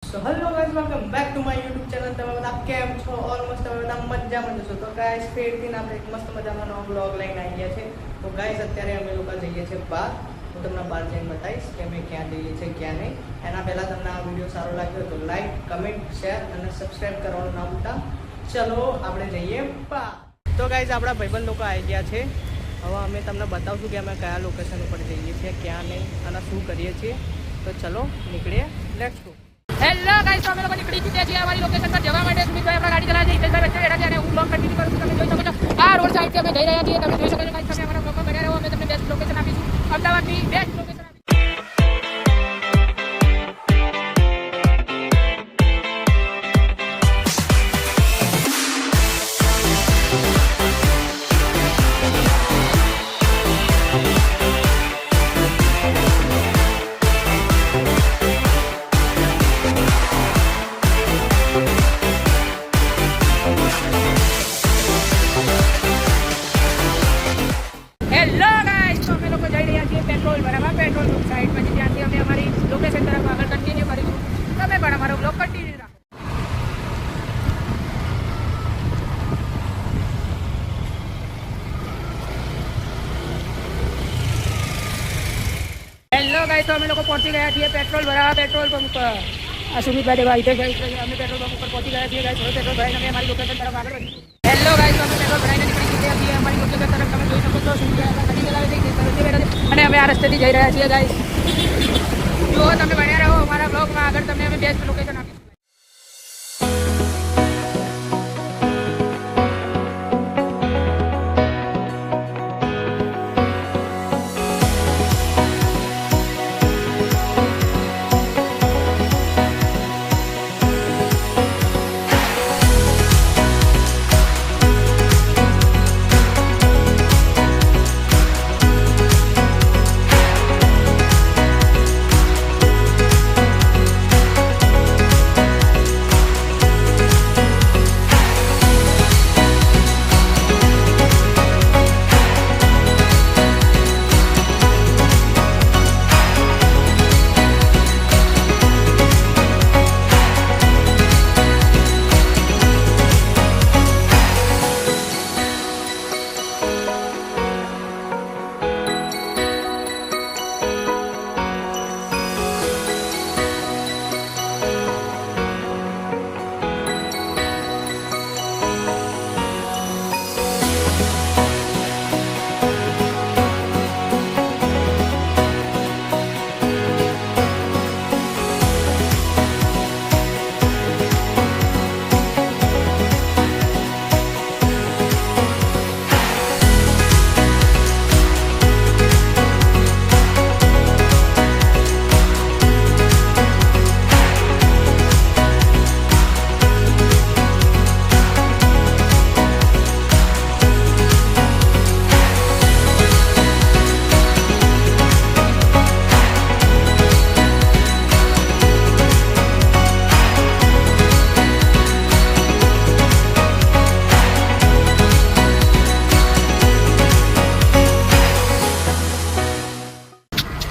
So hello guys, welcome back to my YouTube channel. તમે બધા કેમ છો? ઓલમોસ્ટ તમે બધા મજામાં જશો. તો ગાઈસ ફેરથી આપણે એક મસ્ત મજાનો નવો બ્લોગ લઈને આવી ગયા છે. તો ગાઈસ અત્યારે અમે લોકો જઈએ છીએ બહાર. હું તમને બહાર જઈને બતાવીશ કે અમે ક્યાં જઈએ છીએ ક્યાં નહીં. એના પહેલાં તમને આ વિડીયો સારો લાગ્યો તો લાઈક, કમેન્ટ, શેર અને સબસ્ક્રાઈબ કરવાનું ના ભૂલતા. ચલો આપણે જઈએ બહાર. તો ગાઈસ આપણા ભાઈબંધ લોકો આવી ગયા છે. હવે અમે તમને બતાવશું કે અમે કયા લોકેશન ઉપર જઈએ છીએ ક્યાં નહીં અને શું કરીએ છીએ. તો ચલો નીકળીએ. Let's go. હેલો ગાઈસ, અમે લોકો નીકળી ચૂક્યા છીએ અમારી લોકેશન પર જવા માટે. સુમિતભાઈ આપણા ગાડી ચલાવે છે, હિતેશભાઈ વચ્ચે બેઠા છે અને હું બ્લોગ કન્ટિન્યુ કરું છું. તમે જોઈ શકો છો આ રોડ સાઈડથી અમે જઈ રહ્યા છીએ. તમે જોઈ શકો છો ગાઈસ, તમે અમારા બ્લોગમાં બન્યા રહો. અમે તમને બેસ્ટ લોકેશન આપીશું, અમદાવાદની બેસ્ટ લોકેશન આપીશું. હેલો ગાઈસ, તો અમે લોકો જઈ રહ્યા છીએ પેટ્રોલ ભરાવા. પેટ્રોલ પંપ સાઈડ પછી ત્યાંથી અમે અમારી લોકેશન તરફ આગળ કન્ટિન્યુ કરીશું. તમે પણ અમારો બ્લોગ કન્ટિન્યુ રાખો. હેલો ગાઈસ, તો અમે લોકો પહોંચી ગયા છીએ પેટ્રોલ ભરાવા પેટ્રોલ પંપ પર. આ સુમિતભાઈ દેવા હિતેશભાઈ અમે પેટ્રોલ પંપ ઉપર પહોંચી ગયા છીએ ગાઈસ. હવે પેટ્રોલ ભરાઈને અમે અમારી લોકેશન તરફ આગળ વધીશું. હેલો ગાઈસ, તો અમે પેટ્રોલ ભરાઈને નીકળી ચૂક્યા છીએ અમારી લોકેશન તરફ. તમે જોઈ શકો છો સુમિતભાઈ ગાડી ચલાવે છે, હિતેશભાઈ વચ્ચે બેઠા છે અને અમે આ રસ્તેથી જઈ રહ્યા છીએ ગાઈસ. જો તમે બન્યા રહો અમારા બ્લોગમાં, આગળ તમને અમે બેસ્ટ લોકેશન આપીશું.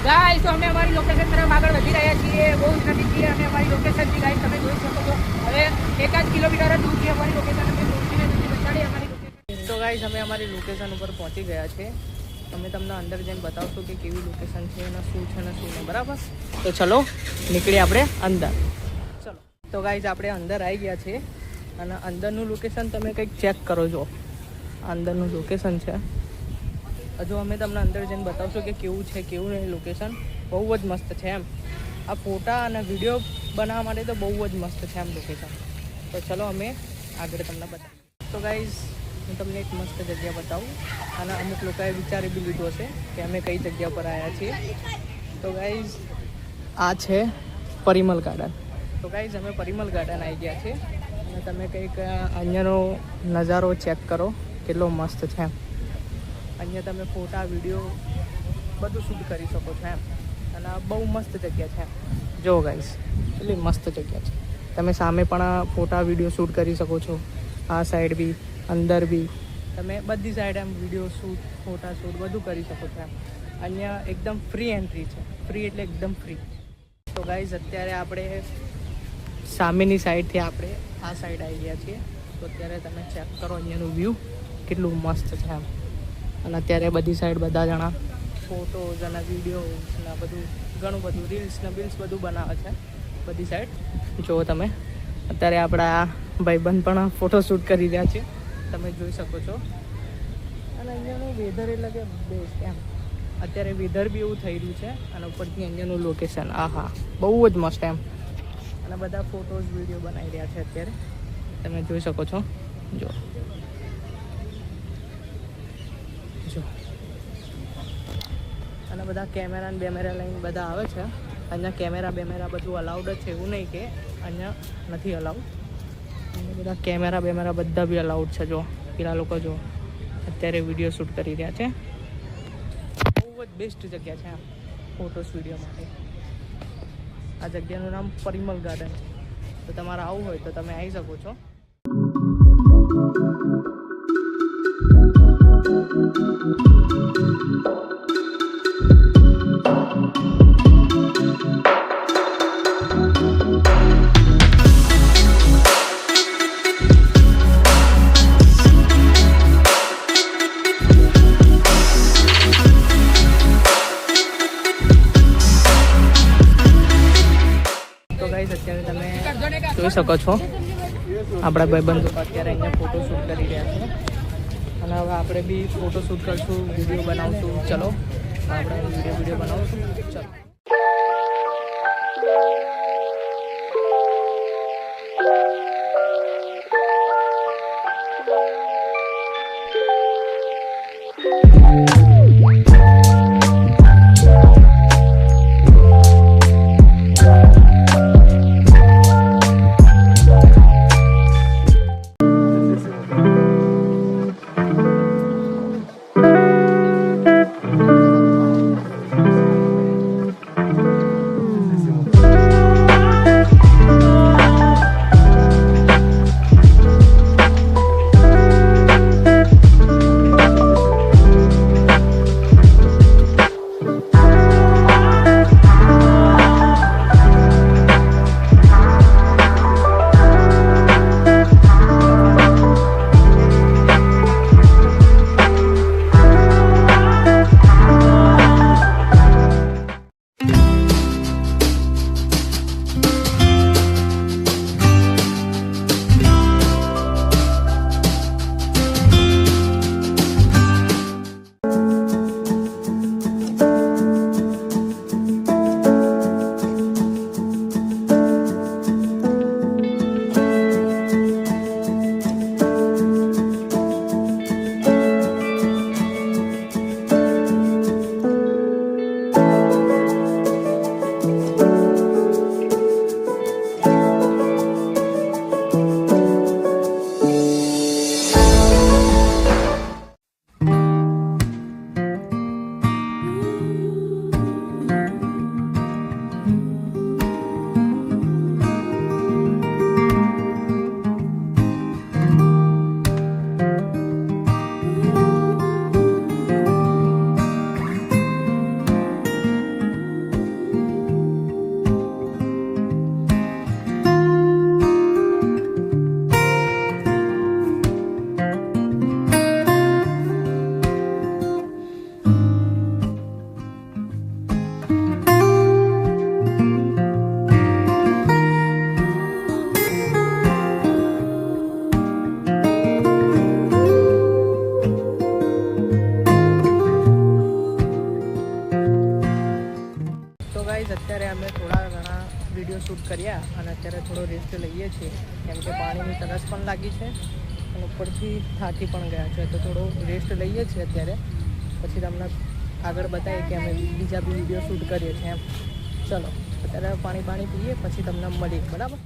ગાઈસ, તો અમે અમારી લોકેશન તરફ આગળ વધી રહ્યા છીએ. બહુ જ નજીક છીએ અમે અમારી લોકેશનથી ગાઈસ. તમે જોઈ શકો છો હવે 1 કિલોમીટર જ દૂર છે અમારી લોકેશન. અમે પહોંચીને બતાડીએ અમારી લોકેશન. તો ગાઈસ અમે અમારી લોકેશન ઉપર પહોંચી ગયા છે. અમે તમને અંદર જઈને બતાવશું કે કેવી લોકેશન છે અને શું છે ને શું નહીં. બરાબર? તો ચલો નીકળીએ આપણે અંદર. ચલો. તો ગાઈસ આપણે અંદર આવી ગયા છે અને અંદરનું લોકેશન તમે કંઈક ચેક કરો છો. અંદરનું લોકેશન છે. હજુ અમે તમને અંદર જઈને બતાવશું કે કેવું છે કેવું નહીં. લોકેશન બહુ જ મસ્ત છે એમ. આ ફોટા અને વિડીયો બનાવવા માટે તો બહુ જ મસ્ત છે એમ લોકેશન. તો ચલો અમે આગળ તમને બતાવીએ. તો ગાઈઝ હું તમને એક મસ્ત જગ્યા બતાવું અને અમુક લોકોએ વિચારી બી લીધું હશે કે અમે કઈ જગ્યા પર આવ્યા છીએ. તો ગાઈઝ આ છે પરિમલ ગાર્ડન. તો ગાઈઝ અમે પરિમલ ગાર્ડન આવી ગયા છે અને તમે કંઈક અહીંયાનો નજારો ચેક કરો કેટલો મસ્ત છે એમ. અહીંયા તમે ફોટા વિડીયો બધું શૂટ કરી શકો છો એમ. અને આ બહુ મસ્ત જગ્યા છે એમ. જો ગાઈસ એટલી મસ્ત જગ્યા છે. તમે સામે પણ ફોટા વિડીયો શૂટ કરી શકો છો. આ સાઈડ બી અંદર બી તમે બધી સાઈડ એમ વિડીયો શૂટ ફોટા શૂટ બધું કરી શકો છો એમ. અહીંયા એકદમ ફ્રી એન્ટ્રી છે. ફ્રી એટલે એકદમ ફ્રી. તો ગાઈઝ અત્યારે આપણે સામેની સાઈડથી આપણે આ સાઈડ આવી ગયા છીએ. તો અત્યારે તમે ચેક કરો અહીંયાનું વ્યૂ કેટલું મસ્ત છે એમ. અને અત્યારે બધી સાઈડ બધા જણા ફોટોઝ અને વિડીયોઝ ને બધું ઘણું બધું રીલ્સ ને બિલ્સ બધું બનાવે છે બધી સાઈડ. જુઓ તમે અત્યારે આપણા ભાઈબંધ પણ ફોટોશૂટ કરી રહ્યા છે, તમે જોઈ શકો છો. અને અહીંયાનું વેધર એટલે કે બેસ્ટ એમ. અત્યારે વેધર બી એવું થઈ રહ્યું છે અને ઉપરથી અહીંયાનું લોકેશન આહા બહુ જ મસ્ત એમ. અને બધા ફોટોઝ વિડીયો બનાવી રહ્યા છે અત્યારે, તમે જોઈ શકો છો. જો જો અને બધા કેમેરા ને બેમેરા લઈને બધા આવે છે. અહીંયા કેમેરા બેમેરા બધું અલાઉડ જ છે, એવું નહીં કે અહીંયા નથી અલાઉડ. અહીંયા બધા કેમેરા બેમેરા બધા બી અલાઉડ છે. જો પેલા લોકો જો અત્યારે વિડીયો શૂટ કરી રહ્યા છે. બહુ જ બેસ્ટ જગ્યા છે આમ ફોટોસ વિડીયો માટે. આ જગ્યાનું નામ પરિમલ ગાર્ડન. તો તમારે આવવું હોય તો તમે આવી શકો છો. અત્યારે તમે જોઈ શકો છો આપણા ભાઈબંધો અત્યારે અહીંયા ફોટોશૂટ કરી રહ્યા છે. અને હવે આપણે બી ફોટોશૂટ કરશું, વિડીયો બનાવશું. ચલો આપણે વિડીયો બનાવશું. ચલો અત્યારે અમે થોડા ઘણા વિડીયો શૂટ કર્યા અને અત્યારે થોડો રેસ્ટ લઈએ છીએ, કેમ કે પાણીની તરસ પણ લાગી છે અને ઉપરથી થાકી પણ ગયા છે. તો થોડો રેસ્ટ લઈએ છીએ અત્યારે, પછી તમને આગળ બતાવીએ કે અમે બીજા બી વિડીયો શૂટ કરીએ છીએ એમ. ચલો અત્યારે પાણી પીએ પછી તમને મળીએ, બરાબર?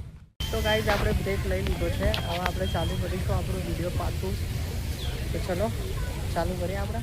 તો ગાઈઝ આપણે બ્રેક લઈ લીધો છે, હવે આપણે ચાલુ કરીશું આપણું વિડીયો પાછું. તો ચલો ચાલુ કરીએ આપણે.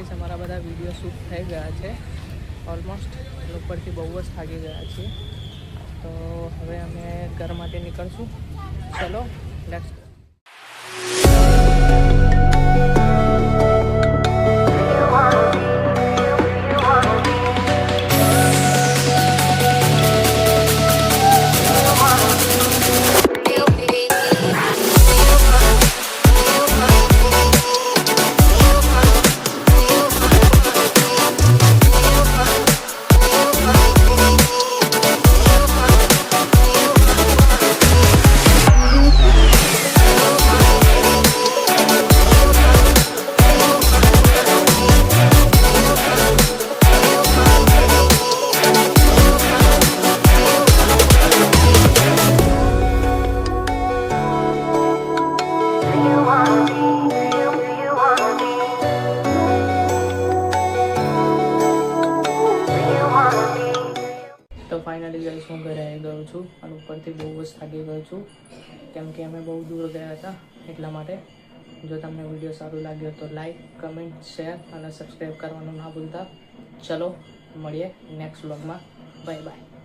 ગાઈસ અમારા બધા વિડીયો શૂટ થઈ ગયા છે ઓલમોસ્ટ. ઉપરથી બહુ જ થાકી ગયા છીએ. તો હવે અમે ઘર માટે નીકળશું. ચલો લેટ્સ ગો. તો ફાઇનલી ગાઈસ હું ઘરે આવી ગયો છું અને ઉપરથી બહુ જ થાકી ગયો છું કેમ કે અમે બહુ દૂર ગયા હતા એટલા માટે. જો તમને વિડીયો સારું લાગ્યો તો લાઈક, કમેન્ટ, શેર અને સબસ્ક્રાઈબ કરવાનું ના ભૂલતા. ચલો મળીએ નેક્સ્ટ વ્લોગમાં. Bye bye.